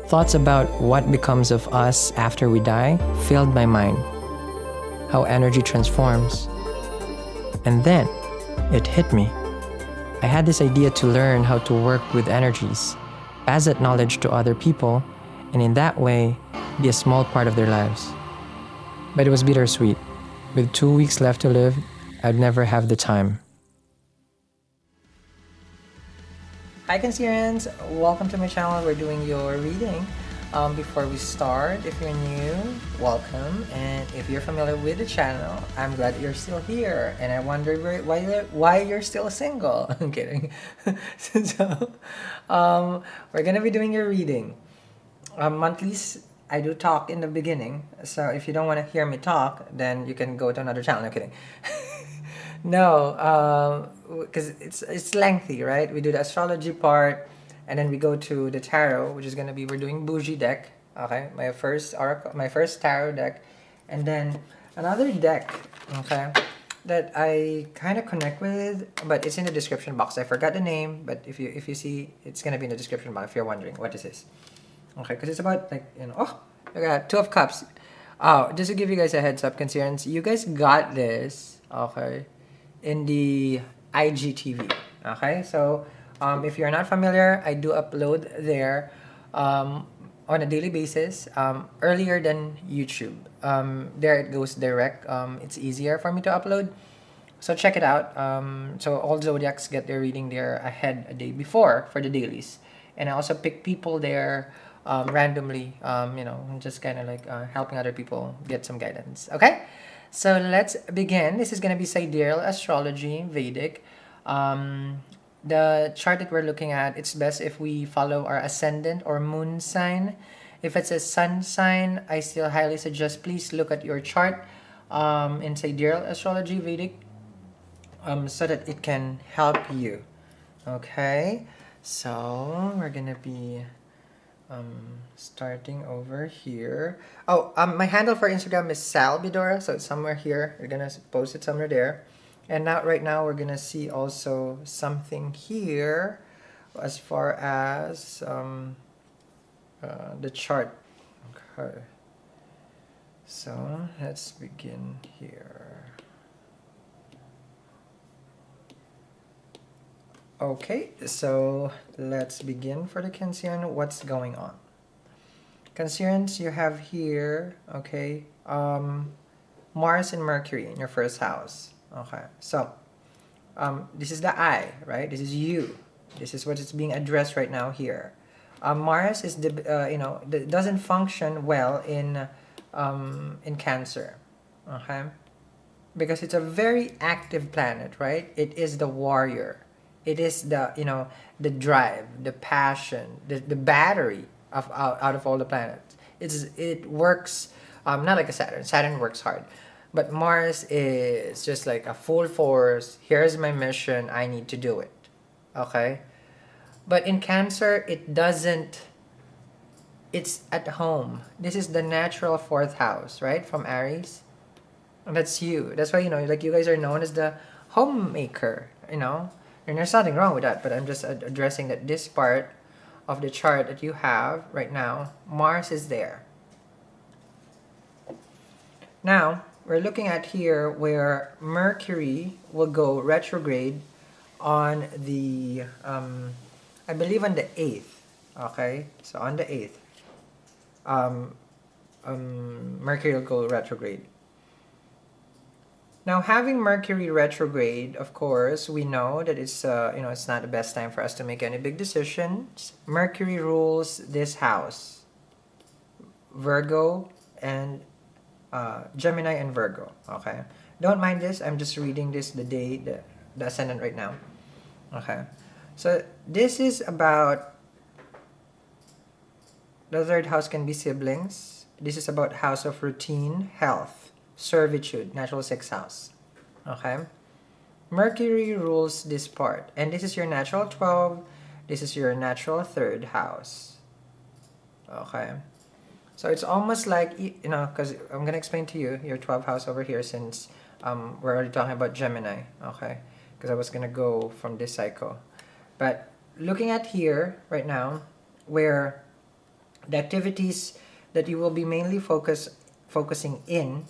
Thoughts about what becomes of us after we die filled my mind. How energy transforms. And then, it hit me. I had this idea to learn how to work with energies, pass that knowledge to other people, and in that way, be a small part of their lives. But it was bittersweet. With 2 weeks left to live, I'd never have the time. Hi Cancerians! Welcome to my channel. We're doing your reading. Before we start, if you're new, welcome. And if you're familiar with the channel, I'm glad you're still here. And I wonder why you're still single. I'm kidding. So, we're gonna be doing your reading. Monthlies, I do talk in the beginning. So if you don't want to hear me talk, then you can go to another channel. I'm kidding. No, because it's lengthy, right? We do the astrology part, and then we go to the tarot, which is gonna be, we're doing bougie deck. Okay, my first oracle, my first tarot deck, and then another deck. Okay, that I kind of connect with, but it's in the description box. I forgot the name, but if you see, it's gonna be in the description box if you're wondering what is this. Okay, because it's about, like, oh, look at that, Two of Cups. Oh, just to give you guys a heads up, Cancerians, you guys got this. Okay, in the IGTV. Okay, so if you're not familiar, I do upload there on a daily basis, earlier than YouTube. There it goes direct. It's easier for me to upload, so check it out. So all zodiacs get their reading there ahead a day before for the dailies, and I also pick people there randomly. Just kind of like helping other people get some guidance. Okay. So let's begin. This is going to be sidereal astrology, Vedic. The chart that we're looking at, it's best if we follow our ascendant or moon sign. If it's a sun sign, I still highly suggest please look at your chart in sidereal astrology, Vedic, so that it can help you. Okay, so we're going to be starting over here. Oh, my handle for Instagram is Salbidora, so it's somewhere here. We're gonna post it somewhere there. And now, right now, we're gonna see also something here as far as the chart. Okay. So let's begin here. Okay, so let's begin for the Cancerian. What's going on? Cancerians, you have here, okay, Mars and Mercury in your first house. Okay, so this is the I, right? This is you. This is what is being addressed right now here. Mars is the doesn't function well in Cancer, okay, because it's a very active planet, right? It is the warrior. It is the the drive, the passion, the battery of out of all the planets. It works not like a Saturn. Saturn works hard, but Mars is just like a full force. Here's my mission. I need to do it. Okay, but in Cancer, it doesn't. It's at home. This is the natural fourth house, right, from Aries. And that's you. That's why like you guys are known as the homemaker. And there's nothing wrong with that, but I'm just addressing that this part of the chart that you have right now, Mars is there. Now, we're looking at here where Mercury will go retrograde on the, I believe on the 8th, okay? So on the 8th, Mercury will go retrograde. Now, having Mercury retrograde, of course, we know that it's it's not the best time for us to make any big decisions. Mercury rules this house, Virgo and Gemini and Virgo. Okay, don't mind this. I'm just reading this the ascendant right now. Okay, so this is about the third house can be siblings. This is about house of routine, health, servitude, natural sixth house. Okay, Mercury rules this part, and this is your natural 12. This is your natural third house. Okay, so it's almost like because I'm gonna explain to you your 12th house over here, since we're already talking about Gemini. Okay, because I was gonna go from this cycle, but looking at here right now where The activities that you will be mainly focusing in,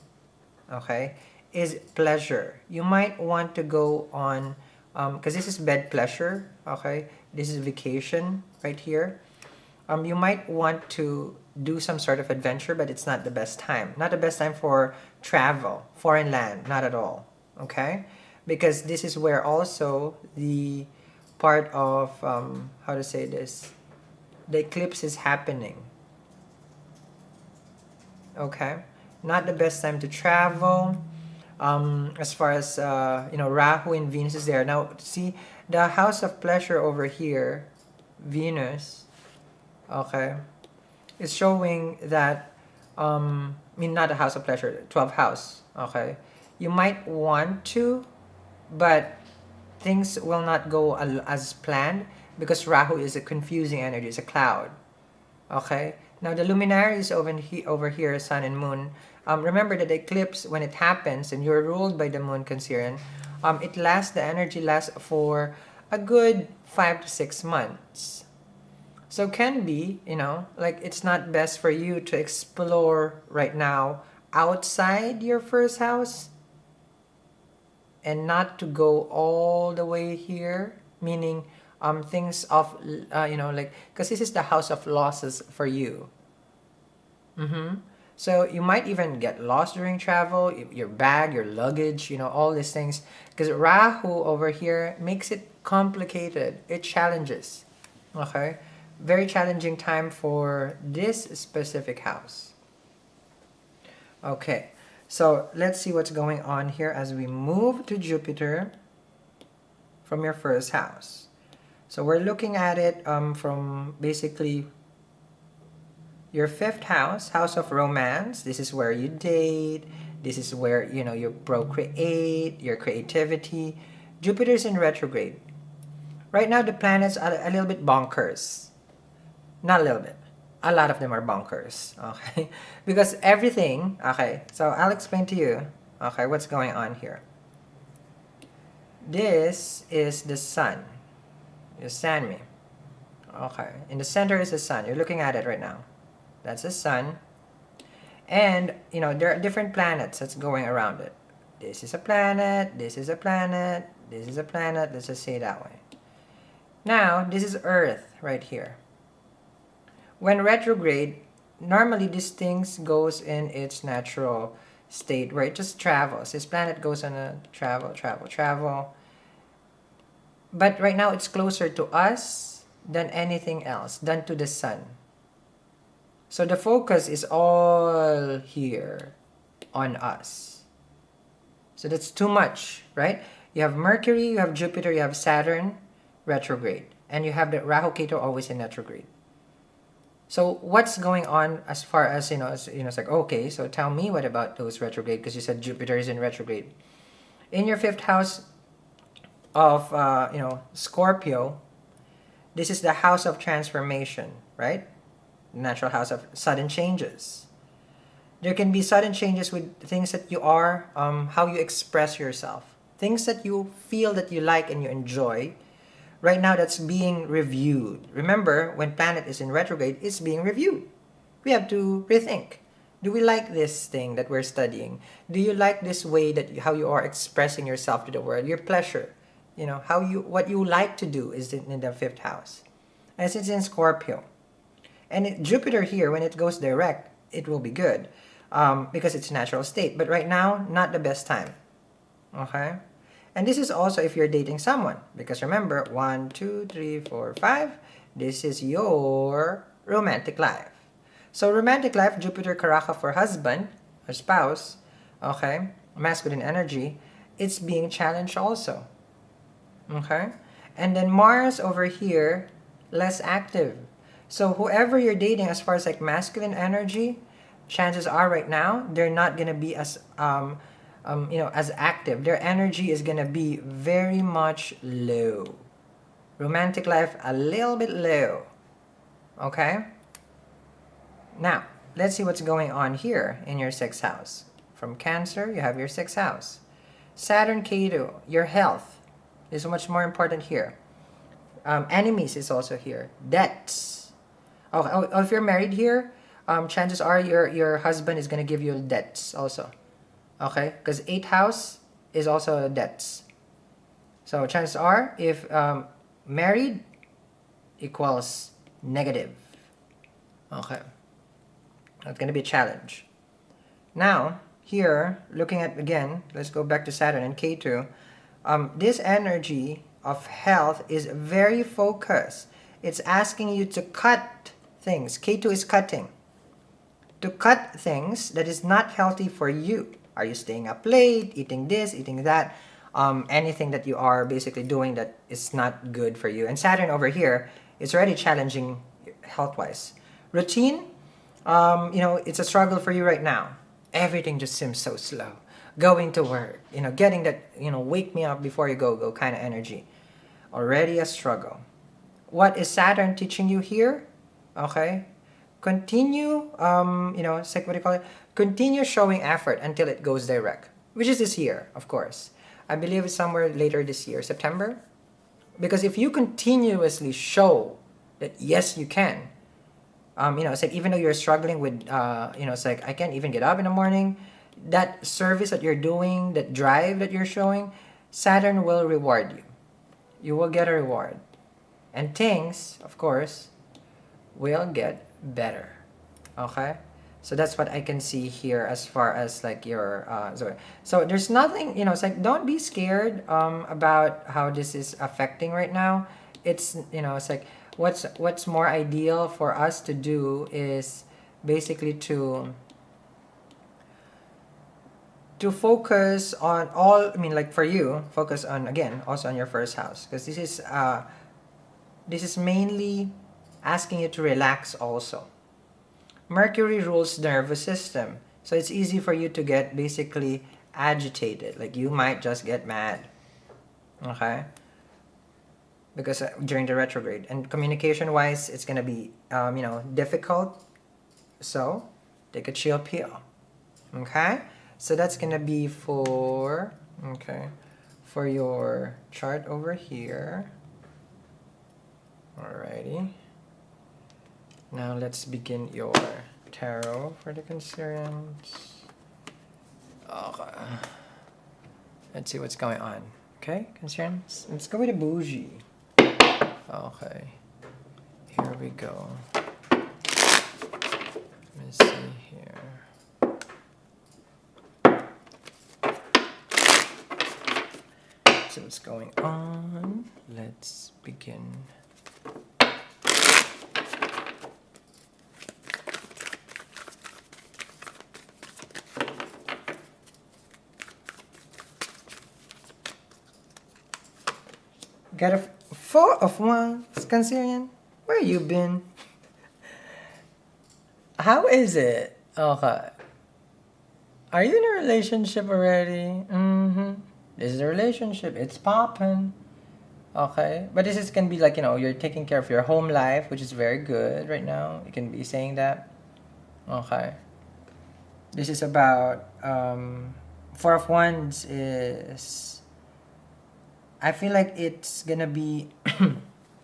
okay, is pleasure. You might want to go on, because this is bed pleasure, okay, this is vacation right here. You might want to do some sort of adventure, but it's not the best time. Not the best time for travel, foreign land, not at all, okay? Because this is where also the part of, how to say this, the eclipse is happening, okay? Not the best time to travel. As far as, Rahu and Venus is there. Now, see, the house of pleasure over here, Venus, okay, is showing that, not the house of pleasure, 12th house, okay? You might want to, but things will not go as planned because Rahu is a confusing energy, it's a cloud, okay? Now the luminaries over here, sun and moon, remember that the eclipse, when it happens and you're ruled by the moon, Cancerian, the energy lasts for a good 5 to 6 months. So can be, like it's not best for you to explore right now outside your first house and not to go all the way here, meaning things of, like, because this is the house of losses for you. So you might even get lost during travel, your bag, your luggage, all these things. Because Rahu over here makes it complicated. It challenges. Okay? Very challenging time for this specific house. Okay. So let's see what's going on here as we move to Jupiter from your first house. So we're looking at it from basically your 5th house, house of romance. This is where you date. This is where, you procreate, your creativity. Jupiter's in retrograde. Right now, the planets are a little bit bonkers. Not a little bit. A lot of them are bonkers, okay? Because everything, okay, so I'll explain to you, okay, what's going on here. This is the sun. You understand me? Okay, in the center is the sun. You're looking at it right now. That's the sun. And, there are different planets that's going around it. This is a planet, this is a planet, this is a planet. Let's just say it that way. Now, this is Earth right here. When retrograde, normally this thing goes in its natural state where it just travels. This planet goes on a travel. But right now, it's closer to us than anything else, than to the sun. So the focus is all here on us. So that's too much, right? You have Mercury, you have Jupiter, you have Saturn, retrograde. And you have the Rahu Ketu always in retrograde. So what's going on as far as, it's like, okay, so tell me what about those retrograde, because you said Jupiter is in retrograde. In your 5th house of, Scorpio, this is the house of transformation, right? Natural house of sudden changes. There can be sudden changes with things that you are, how you express yourself. Things that you feel that you like and you enjoy. Right now, that's being reviewed. Remember, when planet is in retrograde, it's being reviewed. We have to rethink. Do we like this thing that we're studying? Do you like this way how you are expressing yourself to the world? Your pleasure, what you like to do is in the 5th house. As it's in Scorpio. And Jupiter here, when it goes direct, it will be good because it's natural state. But right now, not the best time. Okay? And this is also if you're dating someone. Because remember, 1, 2, 3, 4, 5. This is your romantic life. So romantic life, Jupiter Karaka for husband or spouse, okay, masculine energy, it's being challenged also. Okay? And then Mars over here, less active. So whoever you're dating as far as like masculine energy, chances are right now, they're not going to be as, as active. Their energy is going to be very much low. Romantic life, a little bit low. Okay? Now, let's see what's going on here in your 6th house. From Cancer, you have your 6th house. Saturn, Ketu, your health is much more important here. Enemies is also here. Debts. Oh, if you're married here, chances are your husband is gonna give you debts also. Okay, because 8th house is also debts. So chances are, if married equals negative. Okay, that's gonna be a challenge. Now, here, looking at again, let's go back to Saturn and K2. This energy of health is very focused. It's asking you to cut things. K2 is cutting. To cut things that is not healthy for you. Are you staying up late, eating this, eating that? Anything that you are basically doing that is not good for you. And Saturn over here is already challenging health-wise. Routine, it's a struggle for you right now. Everything just seems so slow. Going to work, getting that, wake me up before you go kind of energy. Already a struggle. What is Saturn teaching you here? Okay. Continue, it's like what do you call it? Continue showing effort until it goes direct. Which is this year, of course. I believe it's somewhere later this year, September. Because if you continuously show that yes, you can, it's like even though you're struggling with, it's like I can't even get up in the morning, that service that you're doing, that drive that you're showing, Saturn will reward you. You will get a reward. And things, of course, will get better. Okay? So that's what I can see here as far as like your so there's nothing, it's like don't be scared about how this is affecting right now. It's it's like what's more ideal for us to do is basically to focus on all, like for you, focus on again also on your first house, because this is mainly asking you to relax also. Mercury rules the nervous system, so it's easy for you to get basically agitated, like you might just get mad, okay? Because during the retrograde, and communication wise it's gonna be difficult, so take a chill pill, okay? So that's gonna be for your chart over here. Alrighty. Now let's begin your tarot for the Cancerians. Okay. Let's see what's going on. Okay, Cancerians? Let's go with a bougie. Okay. Here we go. Let's see here. So what's going on? Let's begin. Got a 4 of Wands, Cancerian. Where you been? How is it? Okay. Are you in a relationship already? This is a relationship. It's popping. Okay. But this is gonna be like, you're taking care of your home life, which is very good right now. You can be saying that. Okay. This is about 4 of Wands is, I feel like it's gonna be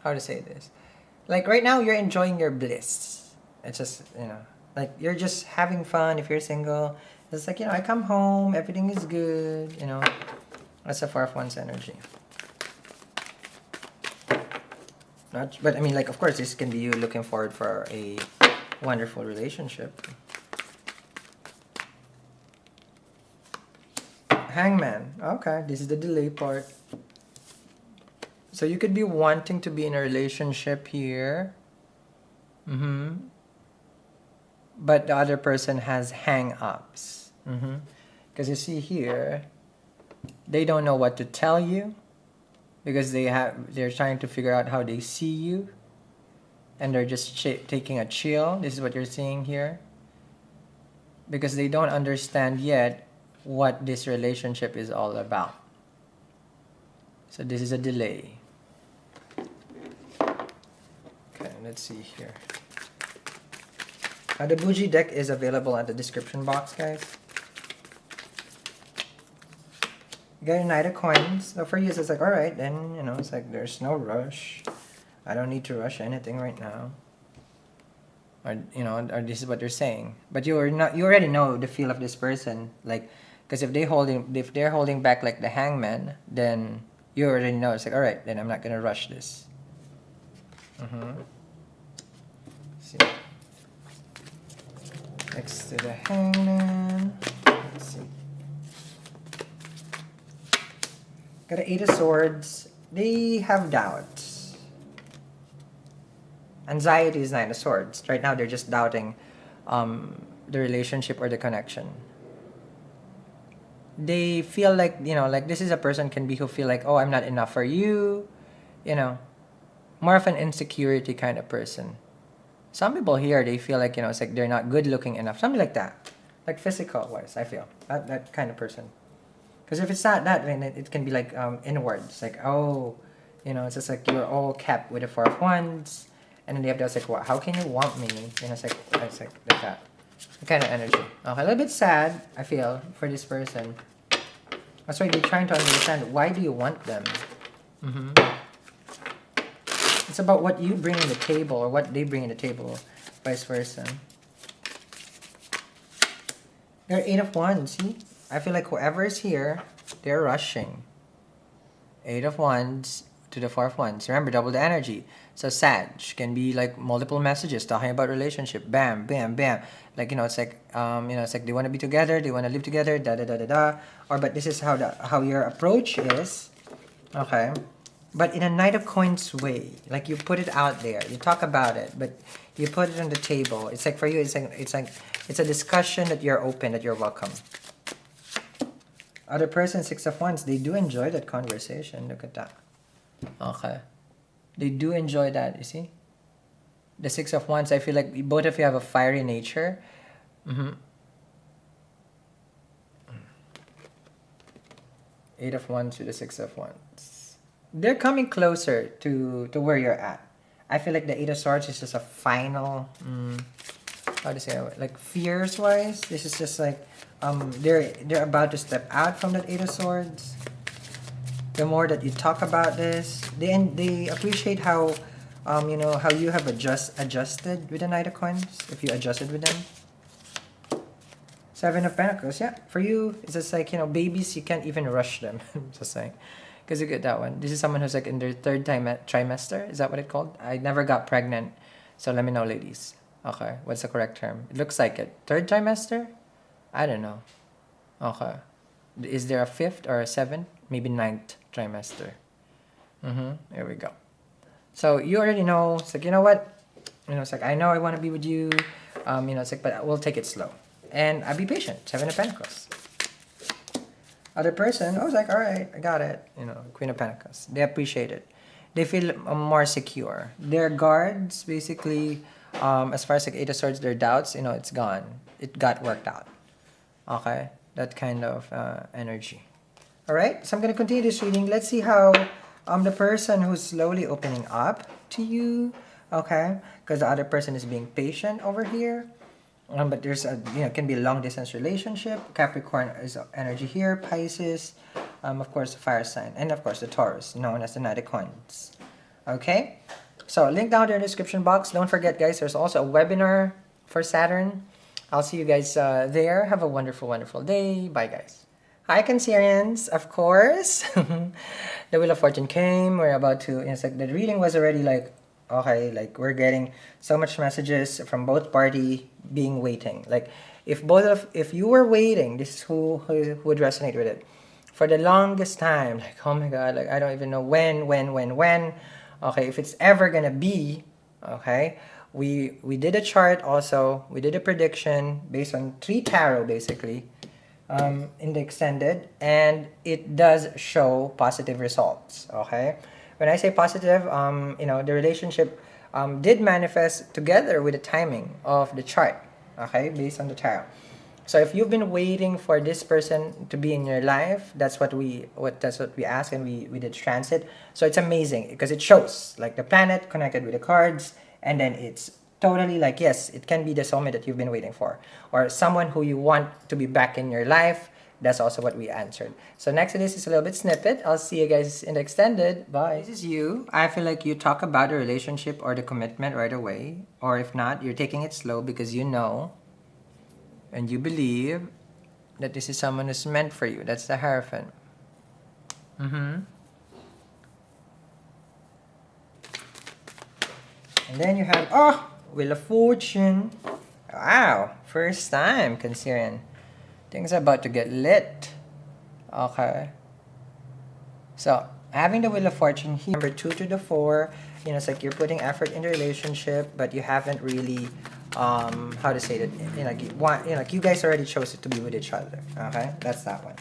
how to say this, like right now you're enjoying your bliss. It's just like you're just having fun. If you're single, it's like I come home, everything is good. That's a 4 of Wands energy. But like of course this can be you looking forward for a wonderful relationship. Hangman. Okay, this is the delay part. So you could be wanting to be in a relationship here. But the other person has hang-ups. Because you see here, they don't know what to tell you. Because they're trying to figure out how they see you. And they're just taking a chill. This is what you're seeing here. Because they don't understand yet what this relationship is all about. So this is a delay. Okay, let's see here. The Boujie deck is available at the description box, guys. You got your Knight of Coins. So for you, it's like, alright, then, it's like there's no rush. I don't need to rush anything right now. or or this is what they're saying. But you already know the feel of this person, like, because if they're holding back like the hangman, then you already know it's like, all right, then I'm not gonna rush this. See, next to the hangman. Let's see. Got an 8 of Swords. They have doubts. Anxiety is 9 of Swords. Right now, they're just doubting the relationship or the connection. They feel like, like this is a person can be who feel like, oh, I'm not enough for you. More of an insecurity kind of person. Some people here, they feel like, it's like they're not good looking enough. Something like that. Like physical wise, I feel. That kind of person. Because if it's not that, then it can be like inwards. Like, oh, it's just like you're all kept with the 4 of Wands. And then they have to like, how can you want me? It's like that. The kind of energy. Okay, a little bit sad, I feel, for this person. That's why they're trying to understand, why do you want them? It's about what you bring in the table or what they bring in the table, vice versa. They're 8 of Wands, see? I feel like whoever is here, they're rushing. 8 of Wands to the 4 of Wands. Remember, double the energy. So Sag can be like multiple messages talking about relationship. Bam, bam, bam. Like, it's like, it's like they want to be together, they want to live together, da da da da da. Or, but this is how your approach is. Okay. But in a Knight of Coins way, like you put it out there, you talk about it, but you put it on the table. It's like for you, it's a discussion that you're open, that you're welcome. Other person, 6 of Wands, they do enjoy that conversation. Look at that. Okay. They do enjoy that, you see? The 6 of Wands, I feel like both of you have a fiery nature. 8 of Wands to the 6 of Wands. They're coming closer to where you're at. I feel like the 8 of Swords is just a final, how to say it? Like fears wise, this is just like, they're about to step out from that 8 of Swords. The more that you talk about this, they appreciate how, how you have adjusted with the Knight of Coins, if you adjusted with them. 7 of Pentacles, yeah. For you, it's just like, babies, you can't even rush them. Just saying. Because you get that one. This is someone who's like in their 3rd trimester. Is that what it's called? I never got pregnant. So let me know, ladies. Okay, what's the correct term? It looks like it. 3rd trimester? I don't know. Okay. Is there a 5th or a 7th? Maybe 9th trimester. There we go. So you already know. It's like, you know what? It's like, I know I want to be with you. It's like, but we'll take it slow. And I'll be patient. 7 of Pentacles. Other person, I was like, all right, I got it. Queen of Pentacles. They appreciate it. They feel more secure. Their guards, basically, as far as like 8 of Swords, their doubts, it's gone. It got worked out. Okay? That kind of energy. All right? So I'm going to continue this reading. Let's see how the person who's slowly opening up to you, okay? Because the other person is being patient over here. But there's a, can be a long distance relationship. Capricorn is energy here. Pisces, of course, the fire sign. And of course, the Taurus, known as the Knight of Coins. Okay? So, link down there in the description box. Don't forget, guys, there's also a webinar for Saturn. I'll see you guys there. Have a wonderful, wonderful day. Bye, guys. Hi, Cancerians. Of course. The Wheel of Fortune came. We're about to, it's like the reading was already like, okay, like we're getting so much messages from both party being waiting. Like if you were waiting, this is who would resonate with it. For the longest time, like, oh my god, like I don't even know when. Okay, if it's ever gonna be, okay. We did a chart also. We did a prediction based on 3 tarot basically, in the extended, and it does show positive results. Okay. When I say positive, the relationship did manifest together with the timing of the chart, okay, based on the tarot. So if you've been waiting for this person to be in your life, that's what we asked, and we did transit. So it's amazing because it shows like the planet connected with the cards, and then it's totally like, yes, it can be the soulmate that you've been waiting for, or someone who you want to be back in your life, That's also what we answered. So next to this is a little bit snippet. I'll see you guys in the extended. Bye. This is you. I feel like you talk about the relationship or the commitment right away. Or if not, you're taking it slow because you know and you believe that this is someone who's meant for you. That's the Hierophant. And then you have, oh, Wheel of Fortune. Wow, first time, Cancerian. Things are about to get lit. Okay. So, having the Wheel of Fortune here, number 2 to the 4, you know, it's like you're putting effort in the relationship, but you haven't really, how to say that, you know, like you guys already chose it to be with each other. Okay, that's that one.